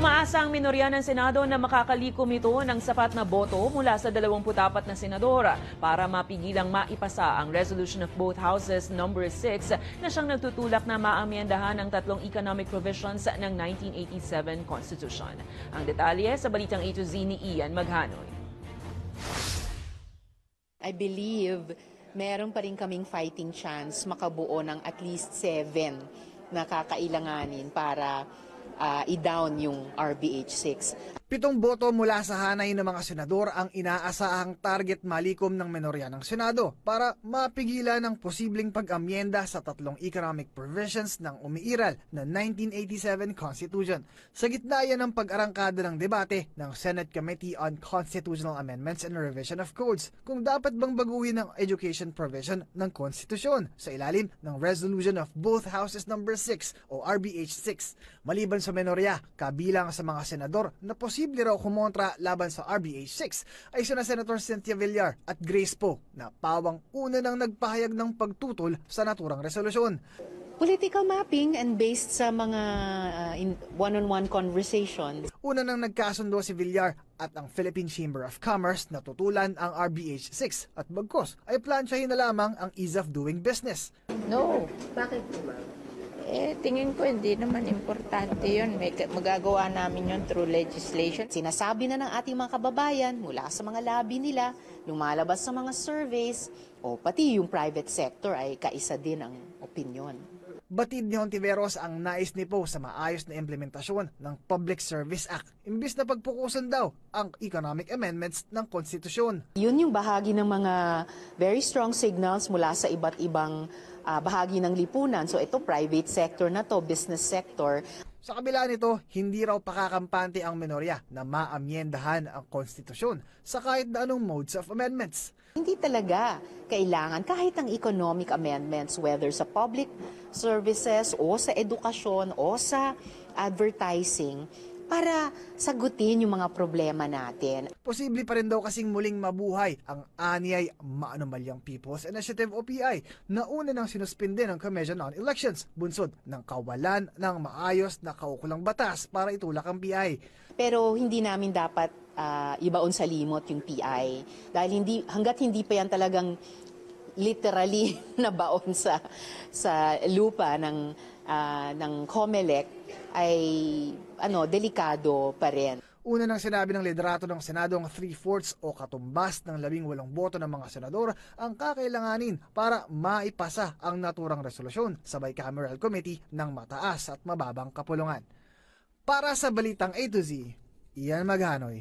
Umaasa ang minorya ng Senado na makakalikom ito ng sapat na boto mula sa 24 na senador para mapigilang maipasa ang Resolution of both Houses number 6 na siyang nagtutulak na maamyendahan ang tatlong economic provisions ng 1987 Constitution. Ang detalye sa balitang A to Z ni Ian Maghanoy. I believe meron pa rin kaming fighting chance makabuo ng at least 7 na kakailanganin para i-down yung RBH 6. 7 boto mula sa hanay ng mga senador ang inaasahang target malikom ng minorya ng Senado para mapigilan ang posibleng pag-amyenda sa tatlong economic provisions ng umiiral na 1987 Constitution. Sa gitna yan ng pag-arangkada ng debate ng Senate Committee on Constitutional Amendments and Revision of Codes kung dapat bang baguhin ang education provision ng konstitusyon sa ilalim ng Resolution of both Houses number 6 o RBH 6. Maliban sa minorya, kabilang sa mga senador na posible raw kumontra laban sa RBH 6 ay sina Senator Cynthia Villar at Grace Poe na pawang una nang nagpahayag ng pagtutol sa naturang resolusyon. Political mapping and based sa mga one-on-one conversations. Una nang nagkasundo si Villar at ang Philippine Chamber of Commerce na tutulan ang RBH 6 at bagkos ay plansyahin na lamang ang ease of doing business. No. Bakit po, ma'am? Tingin ko hindi naman importante yun. Magagawa namin yun through legislation. Sinasabi na ng ating mga kababayan mula sa mga lobby nila, lumalabas sa mga surveys, o pati yung private sector ay kaisa din ang opinyon. Batid ni Hontiveros ang nais ni Poe sa maayos na implementasyon ng Public Service Act, imbis na pagpukusan daw ang economic amendments ng konstitusyon. Yun yung bahagi ng mga very strong signals mula sa iba't ibang bahagi ng lipunan. So ito private sector na to, business sector. Sa kabila nito, hindi raw pakakampante ang minorya na maamyendahan ang konstitusyon sa kahit na anong modes of amendments. Hindi talaga kailangan kahit ang economic amendments, whether sa public services o sa edukasyon o sa advertising, para sagutin yung mga problema natin. Posible pa rin daw kasing muling mabuhay ang anyay Maanumalyang People's Initiative o PI na una nang sinuspinde ng Commission on Elections, bunsod ng kawalan ng maayos na kaukulang batas para itulak ang PI. Pero hindi namin dapat ibaon sa limot yung PI dahil hanggat hindi pa yan talagang literally nabaon sa lupa ng COMELEC ay delikado pa rin. Una nang sinabi ng liderato ng Senado ang 3/4 o katumbas ng 18 boto ng mga senador ang kakailanganin para maipasa ang naturang resolusyon sa Bicameral Committee ng mataas at mababang kapulungan. Para sa Balitang A to Z, Ian Maghanoy.